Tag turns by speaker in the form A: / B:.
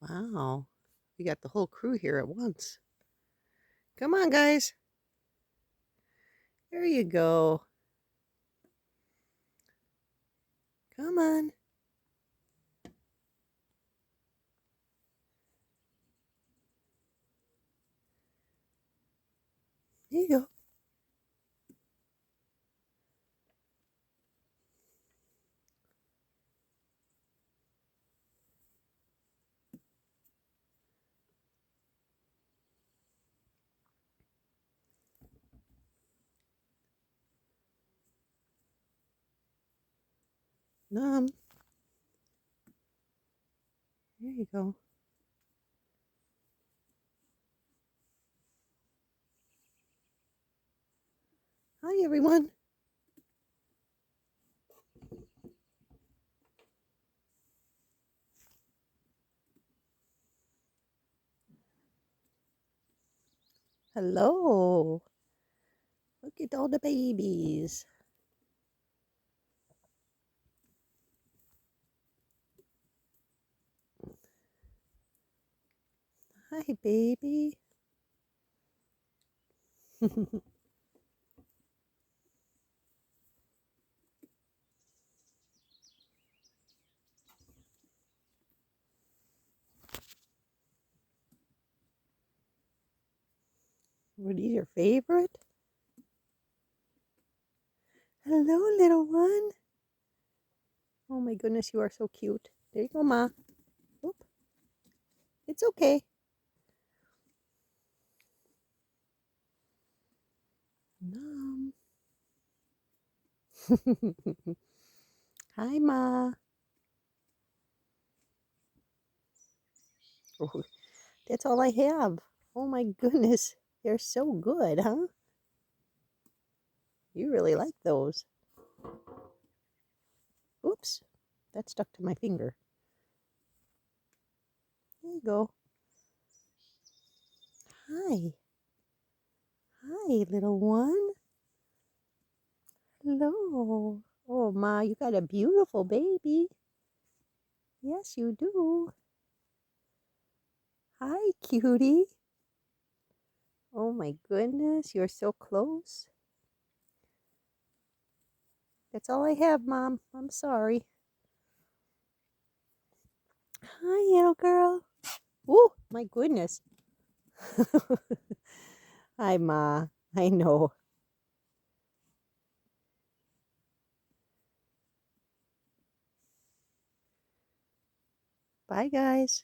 A: Wow. We got the whole crew here at once. Come on, guys. There you go. Come on. There you go. Nom. There you go. Hi, everyone. Hello. Look at all the babies. Hi, baby. Were these your favorite? Hello, little one. Oh my goodness, you are so cute. There you go, Ma. Oop. It's okay. Nom. Hi, Ma. Oh, that's all I have. Oh my goodness. They're so good, huh? You really like those. Oops. That stuck to my finger. There you go. Hi. Hi, little one. Hello. Oh, Ma, you got a beautiful baby. Yes, you do. Hi, cutie. Oh my goodness, you're so close. That's all I have, Mom. I'm sorry. Hi, little girl. Oh, my goodness. Hi, Ma. I know. Bye, guys.